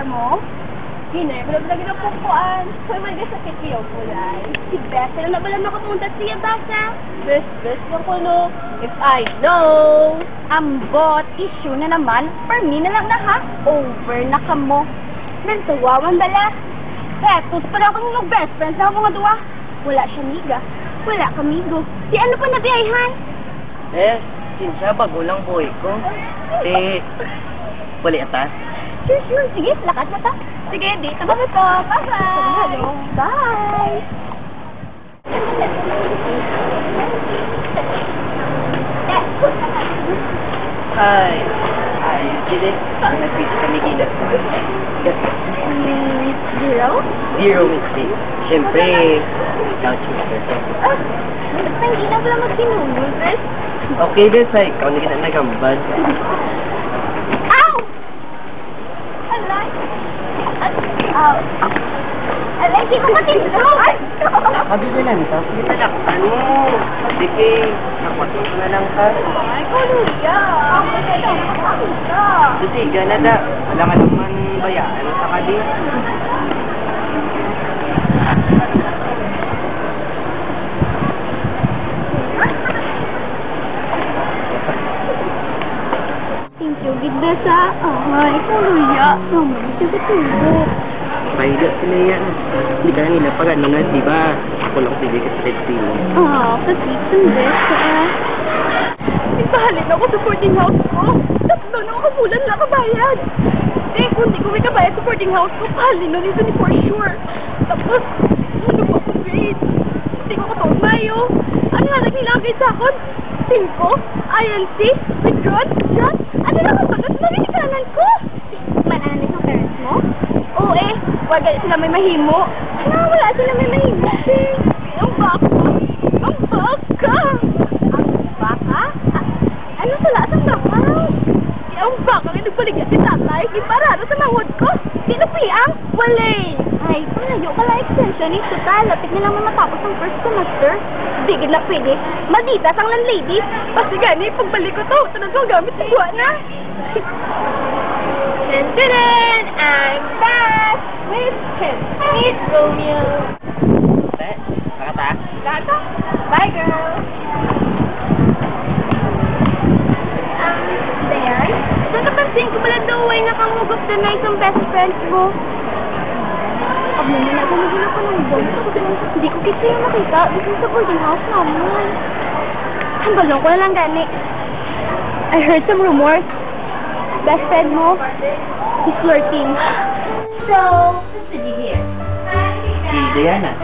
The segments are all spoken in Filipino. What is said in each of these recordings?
mo? Hinay, wala lagi na pupuan. Kung may sakit iyo kulay. Si Beth, na wala makapunta siya basa. Bes lang ko no. If I know. Ambot, issue na naman. For me na lang na ha. Over na ka mo. Nantawawan bala. Etos, para akong mag-best friends na mga duwa. Wala siya miga. Wala kamigo. Si ano pa nabiyayhan? Sinsya, bago lang boy ko. Wali atas. Sure. Sige, lakas na ta. Sige, dito ba ito? Bye-bye. Hello. Bye. Hi. Sige. Nag-visit kami gila. Zero mistake. Siyempre, ikaw chooser ko. Basta hindi na pala magsinunod, Bes. Okay, Bes. Ikaw na kita nagambad. Ow! Alay! Alay, di ko matindog! Kabigilan ka. Talakpan mo. Sige. Nakwasin ko na lang ka. Ay, kuluya! Sige, gana da. Wala ka naman bayaan sa kadi. Thank you, Gidbesa. Ay, kuluya. Naman, sigutulog. Pahiga sila yan. Hindi ka nila pagano na, di ba? Ako lang pili ka sa Red mo. Kasi Besa. Ipahalin ako sa boarding house ko. Tatlo na ako bulan na kabayad. Kung di ko may kabayad sa boarding house ko, pahalin nun ito ni for sure. Tapos, ano mo ako grade? Hindi ko katawag Mayo. Ano nga nagnilang sa akin? 5, INC, withdrawn, John. Ano na ako bagas? Nagigikanan ko. Mananis ng parents mo? Oo wag sila may mahimo. Wala sila may mahimo. Ang baka. Ang baka. Ang baka? Ano sila sa baka? Ang baka nga nagbaligyan si tatay. Iparado sa mahod ko. Sinupiang? Walay. Ay, palayo ka lang extension eh. Total, lapit na lang matapos ang first semester. Digid na pwede. Maditas ang landlady. Kasi gani, pagbalik ko to, tanong ko gamit si buwan na. Dun-dun-dun! I'm back with him. Meet Romeo. Nakata? Lata? Bye, girl. Dayan? Nakapansin ko pala daw ay nakangugap na night ang best friend mo. Pag naman ako nagulo ko ng bong. Hindi ko kasi yung makita. Dito sa boarding house naman. Ang balong ko na lang gani. I heard some rumors. Best friend mo, he's flirting. So, what's the deal here? Si Diana.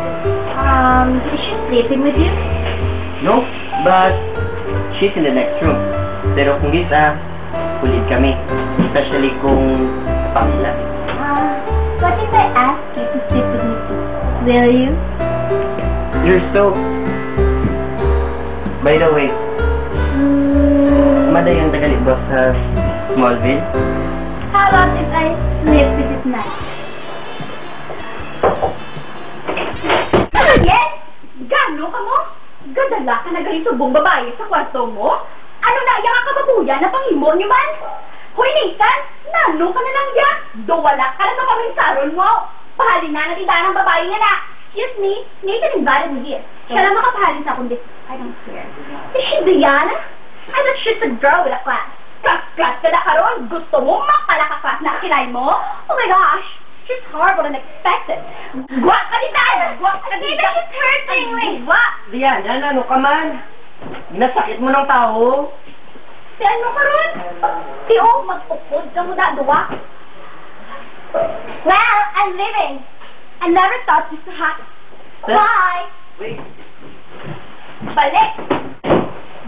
Is she sleeping with you? No, but she's in the next room. Pero kung isa, kulit kami. Especially kung pamila. What if I ask you to sleep with me too? Will you? You're so... By the way, Mada yung tagalibos sa Smallville. How about if I sleep with you tonight? Yes? Gano ka mo? Gadala ka na galing subong babae sa kwarto mo? Ano na yung kababuya na panghimo niyo man? Hoy, Nathan! Nano ka na lang yan? Wala ka na sa paminsaron mo. Pahalin na natin ng babae nga na. Excuse me, Nathan invited me here. Siya lang makapahalin sa kundi. I don't care. Is she Diana? I thought she's a girl with a class. Kat ka na karon. Gusto mo mapalakakas na kinay mo? Oh my gosh. She's horrible and unexpected. Gwak ka din tayo! Gwak ka din! She's hurting me! Gwak! Diana, ano ka man? Ginasakit mo ng tao. Si ano ka ron? Si O, mag-ukod ka mo na, duwa. Well, I'm leaving. I never thought this would happen. Bye! Wait. Balik!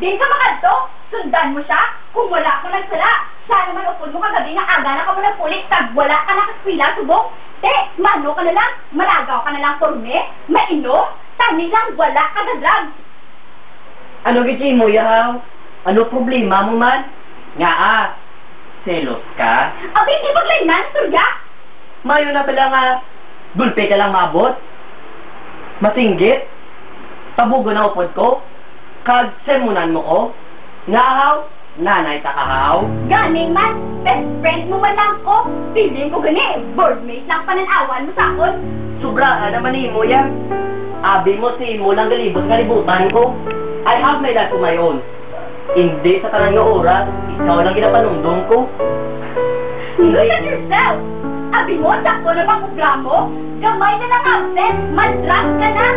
Din ka makadto, sundan mo siya. Kung wala ka nagsala, sana naman upod mo kagabi na aga na ka mo nagpulit, tag wala ka nakaskwila subok. Te, mano ka na lang, malagaw ka na lang porme, mainom, tani lang, wala ka na drugs. Ano giti mo, yahaw? Ano problema mo man? Nga selos ka? Abi, di maglainan, surya. Mayo na pala nga, dulpe ka lang mabot. Masinggit. Tabugo na upod ko. Kag sermonan mo ko. Nga nanay ta kahaw. Ganing man, best friend mo man lang ko. Feeling ko gani, boardmate lang pananawan mo sa akon. Sobra naman mo yan. Abi mo si mo lang galibot nga libutan ko. I have my life of my own. Hindi sa tanan nga oras, ikaw lang ginapanundong ko. Look at yourself! Abi mo, sakto na bang programo? Gamay na lang absent, madras ka na!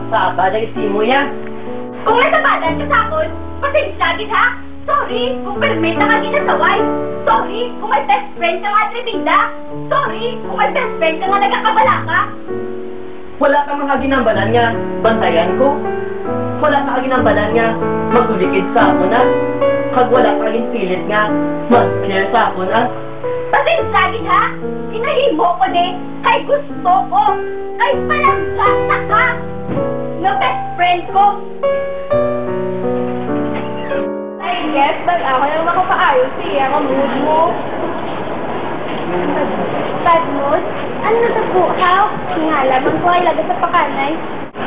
Saba na isi mo yan. Kung nasabadan ka sa akon, pasinsagin ha! Sorry kung permit na nga ginasaway! Sorry kung may best friend ka nga tribida! Sorry kung may best friend ka nga nagkakabala ka! Wala ka mga ginambalan nga, bantayan ko. Wala ka ginambalan nga, magulikid sa ako na. Kag wala ka pilit nga, mag-care sa ako na. Pasinsagin ha! Sinahimo ko de, kay gusto ko, kay palanggasa ka! Na best friend ko! I guess, ako yung makapaayos siya, ang mood mo. Bad mood? Ano na sa buhaw? Ngalaman ko ay lagay sa pakanay.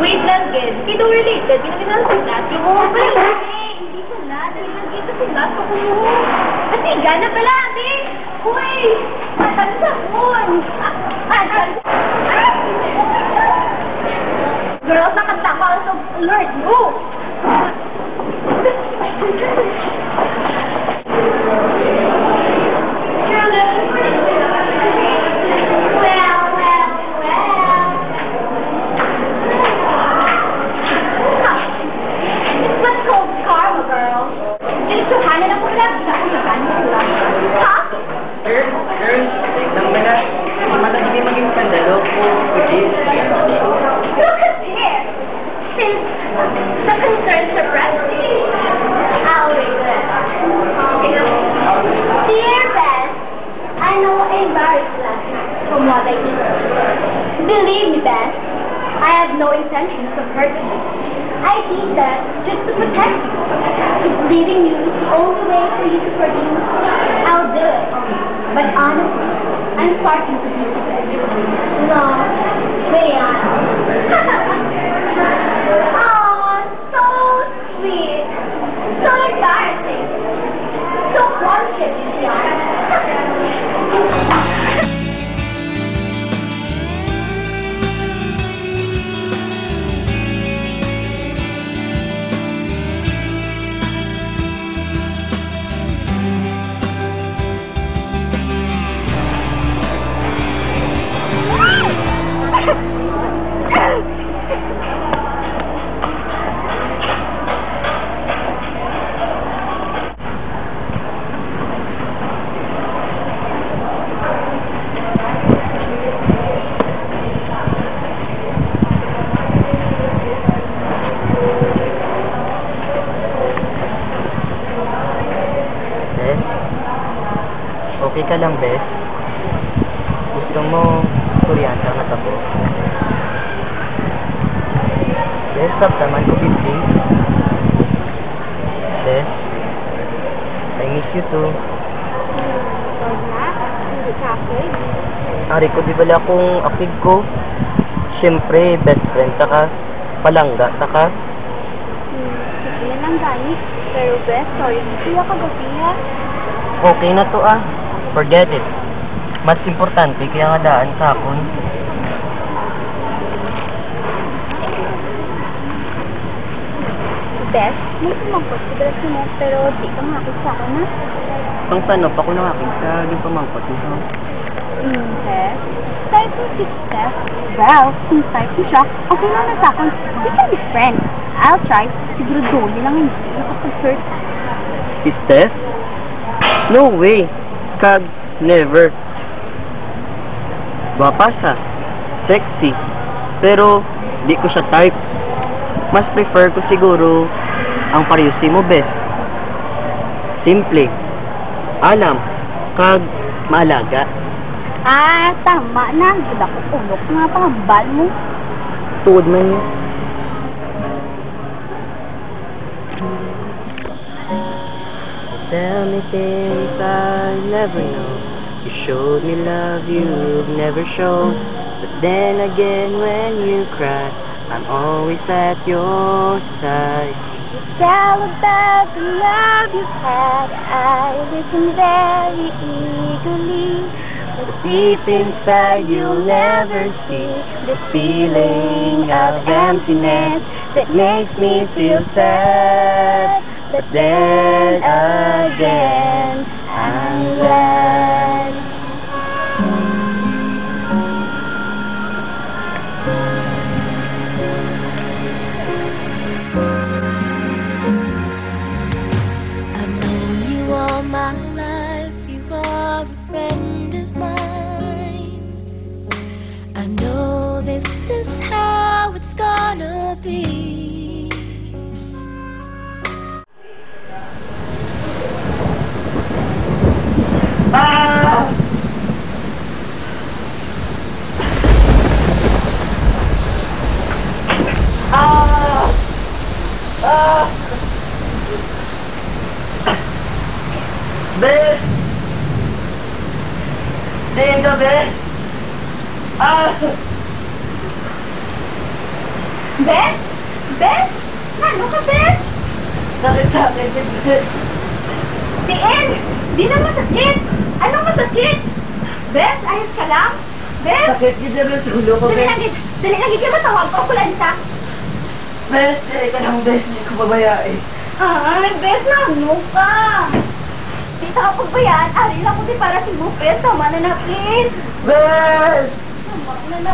Wait lang, Ged. Kito related. Pinaginalang sulat. Yung mga pala. Hindi sulat. Dito sulat ko mo. Kasi gana pala, ate. Uy! Matansaon! Girls, nakatapa ako sa Lord. Go! Look at this! Since the concerns are pressing, I'll read it. Dear Beth, I know I embarrassed last night from what I did. Believe me, Beth, I have no intentions of hurting you. I did that just to protect you. If leaving you is the only way for you to forgive me, I'll do it. But honestly, I'm starting to be no, wait on. Oh, so sweet. So embarrassing. So conscious, Okay ka lang, Bes? Gusto mo kuryanta nga tabo? Bes, stop naman ko, please. Bes, I miss you too. Ari ko, di bala akong akig ko? Siyempre, best friend ta ka. Palangga ta ka. Sige lang, guys. Pero, Beth, sorry. Siya ka gabi, ha? Okay na to ah. Forget it. Mas importante kaya nga daan sa akon. Beth, may sumangkot sa galas mo, pero di ka makakit sa akin, ha? Pang sanop ako nakakit sa yung pamangkot nito. Beth? Type mo si Steph? Well, kung type mo siya, okay lang na sa akin. We can be friends. I'll try. Siguro doon nilang hindi nakapag-hurt. Si Steph? No way. Kag, never. Gwapa siya. Sexy. Pero, di ko siya type. Mas prefer ko siguro ang pariyusi mo, best. Simple. Alam. Kag, maalaga. Tama na. Gila ko ulok nga pangambal mo. Tuod man yun. Tell me things I never know. You showed me love you've never shown. But then again when you cry, I'm always at your side. tell about the love you've had. I listen very eagerly, but deep inside you'll never see the feeling of emptiness that makes me feel sad. But then again, I'm glad. I've known you all my life, you are a friend of mine. I know this is how it's gonna be. Ah! Ah! Ah! Bes! Dito, Bes! Ah! Beth? Beth? Ano ka, Beth? Sakit sa akin, Bes! Tiin! Di na masakit! Anong masakit? Beth, ayos ka lang? Beth? Sakit yun naman sa ulo ko, Bes! Dali lang, hindi matawag ko, kulanta. Bes, ka lang, Bes! Hindi ko babayain. Beth, ano ka? Di sa kapagbayaan, ari lang ko di para si Bupes, tama na natin. Bes!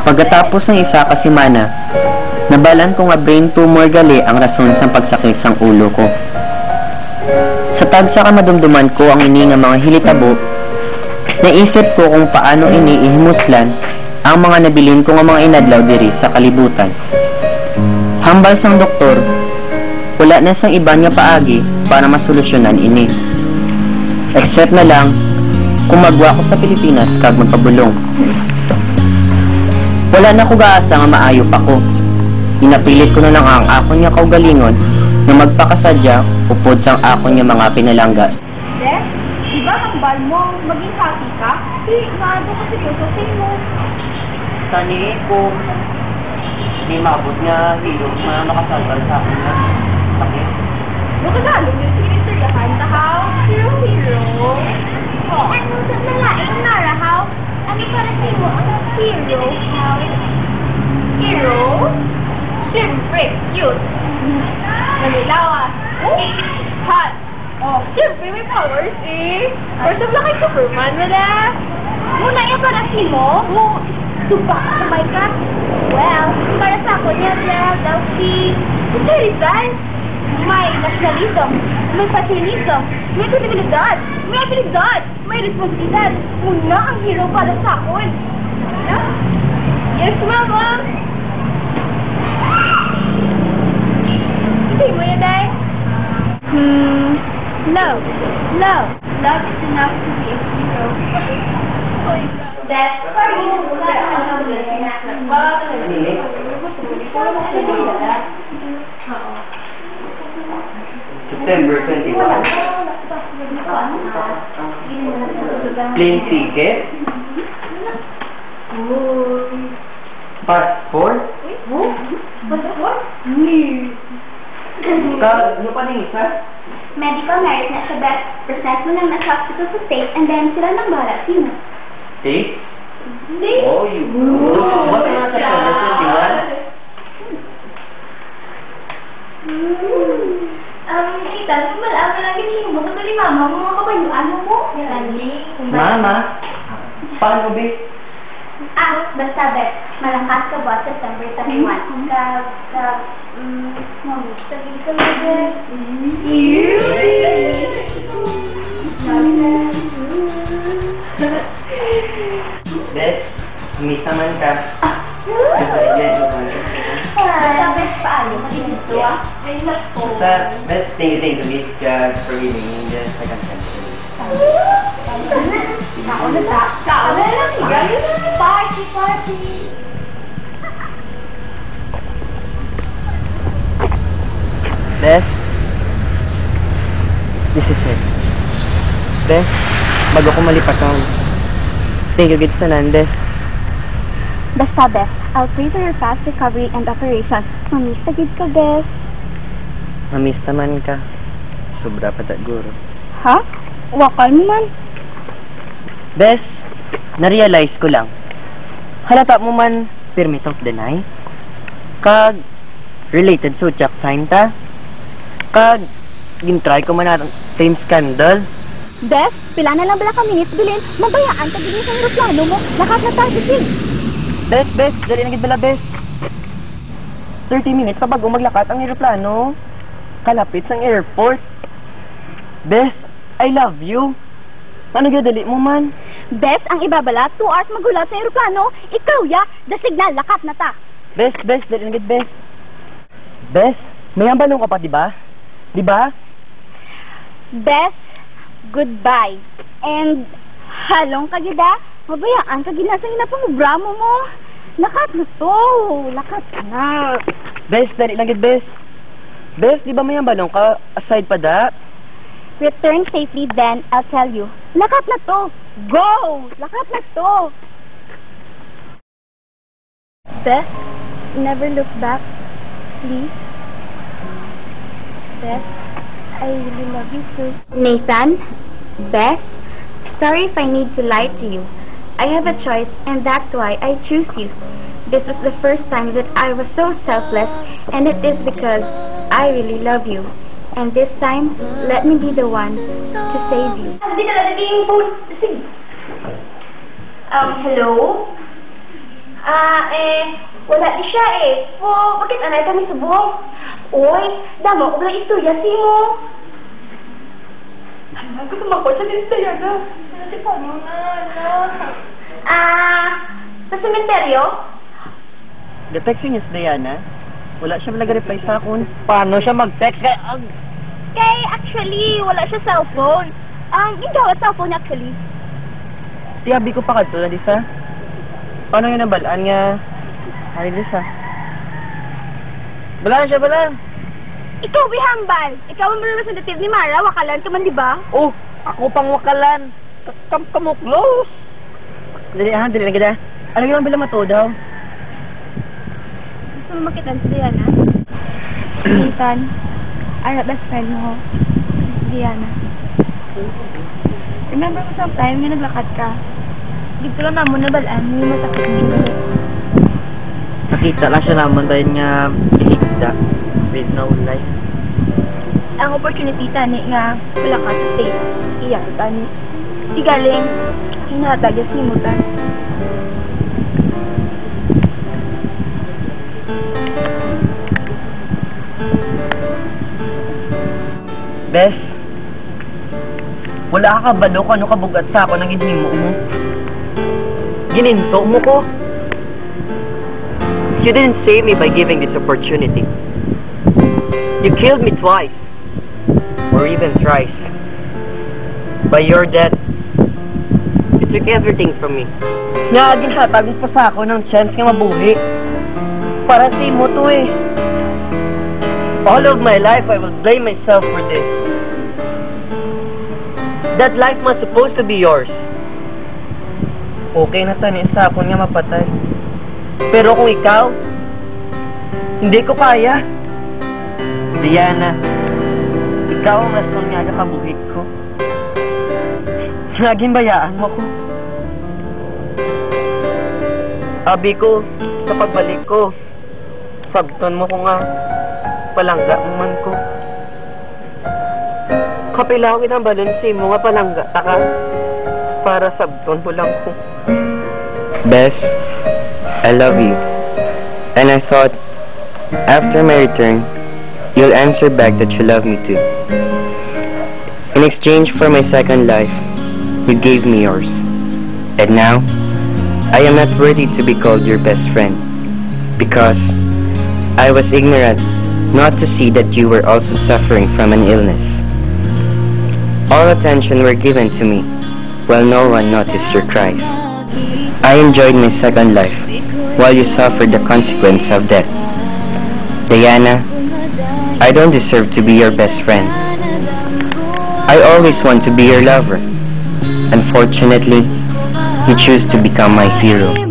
Pagkatapos ng isa kasi mana, nabalan ko nga brain tumor gali ang rason sa pagsakit sang ulo ko. Sa tagsa ka madumduman ko ang ini nga mga hilitabo, naisip ko kung paano ini ihimuslan ang mga nabilin ko nga mga inadlaw diri sa kalibutan. Hambal sang doktor, wala na sang iba nga paagi para masolusyonan ini. Except na lang, kung magwa ko sa Pilipinas kag magpabulong. Wala na ko gaasa nga maayo pa ko. Inapilit ko na lang ang akon nga kaugalingon na magpakasadya upod sang akon nga mga pinalangga. Beth, di ba hambal mo maging happy ka? Di, maado kasi ko sa mo. Sani ko, hindi maabot nga hilo na makasalbal sa akin na sakit. Yung kasalo niyo, sinistoryahan na how? Hero. Oh, ano sa nalain ng Nara, how? Ano para sa mo? Ano hero? How? Hero? Siyempre, cute. Nalilawa. Oh, hot. Oh, siyempre may powers eh. First of all, kay Superman, wala. Muna yung para si mo? Oh, suba ka sa may ka. Well, para sa ako niya, daw si Rizal. May nationalism, may patriotism, may kredibilidad, may abilidad, may responsibilidad. Una ang hero para sa akin. Yes, Mama! Hindi mo yan, Day? Love. Love. Love is enough to be a hero. That's for you. September 21. Plane ticket? Passport? Passport? Ano pa rin isa? Medical merit na siya, Beth. Present mo lang na sa hospital sa state and then sila nang bahala. Sino? State? State? Oh, you. What nga September 21? Kita, malaman lagi niyo mo sa ni mama mo mga kabayuan mo. Mama? Paano ba? Basta Beth, malakas ka ba September 31? Mami, sabihin ka na Beth. Beth, umisa man ka. Basta Beth, paano? Mag-init to Basta, Beth, thank you, Miss God, for giving me the second chance. Kao na lang. Party. Bes, this is it. Bes, bago ko malipatan. Thank you, good Fernandez. Basta, Beth, I'll pray for your fast recovery and operation. Mamista gid ka, Beth. Mamiss naman ka. Sobra pa guro. Ha? Wakan man. Bes, na-realize ko lang. Halata mo man, permit of deny. Kag, related sa Jack sign ta. Kag, gintry ko man na same scandal. Bes, pila na lang bala ka minutes bilin. Mabayaan ka din sa aeroplano mo. Lakat na tayo din. Bes, dali na gid bala, bes. 30 minutes pa bago maglakat ang aeroplano. Kalapit sa airport. Bes, I love you. Ano dali mo man? Bes, ang ibabala, 2 hours magula sa aeroplano. Ikaw ya, the signal, lakat na ta. Bes, dali na gid, bes. Bes, may ambalong ka pa, di ba? Di ba? Bes, goodbye. And, halong ka gida, mabayaan ka gina sa ginapangogramo mo. Lakat na to, lakat na. Bes, dali na gid, bes. Bes, di ba may ambalong ka aside pa da? Return safely, then I'll tell you. Lakat na to. Go! Lakat na to. Beth, never look back, please. Beth, I really love you too. Nathan, Beth, sorry if I need to lie to you. I have a choice, and that's why I choose you. This was the first time that I was so selfless, and it is because I really love you. And this time, let me be the one to save you. Hindi ka na naging phone. Sige. Hello? Wala di siya bakit anay kami subong? Uy, damo, kung lang istorya si mo. Ano, gusto makot sa istorya na. Ano si Pano na, sa sementeryo? The-text niya si Diana. Wala siya nag-reply sa akon. Paano siya mag-text? Kay, actually, wala siya cellphone. Yung gawat cellphone actually. Tiyabi ko pa kadto na disa. Paano yun nabalaan nga? Hari disa. Bala siya, bala. Ikaw, bihambal. Ikaw ang representative ni Mara. Wakalan ka man, di ba? Oh, ako pang wakalan. Kamo close. Dali na gada. Ano yung bila mato daw? Gusto mo makita si Diana? Nathan, ang best friend mo, Diana. Remember mo sometime yung naglakad ka? Dito lang naman nabalaan, yung masakit mo yung galit. Nakita lang siya naman dahil nga iligda with no life. Ang opportunity tani nga wala ka sa state. Iyan tani. Di galing, hinatagya simutan. Bes, wala ka kabalo kung ano kabugat sa ako ng hinimo mo. Gininto mo ko. You didn't save me by giving this opportunity. You killed me twice, or even thrice. By your death, you took everything from me. Nga, ginhatag mo pa sa ako ng chance nga mabuhi. Para sa imo to All of my life, I will blame myself for this. That life was supposed to be yours. Okay na tani sa akon nga mapatay. Pero kung ikaw, hindi ko kaya. Diana, ikaw ang rason nga kabuhit ko. Laging bayaan mo ko. Abi ko, sa pagbalik ko, sabton mo ko nga, palangga mo man ko. Kapilawin ang balonsi mo nga palangga ta ka, para sabton mo lang ko. Bes, I love you. And I thought, after my return, you'll answer back that you love me too. In exchange for my second life, you gave me yours. And now, I am not worthy to be called your best friend, because I was ignorant not to see that you were also suffering from an illness. All attention were given to me, while no one noticed your cries. I enjoyed my second life, while you suffered the consequence of death. Diana, I don't deserve to be your best friend. I always want to be your lover. Unfortunately, you choose to become my hero.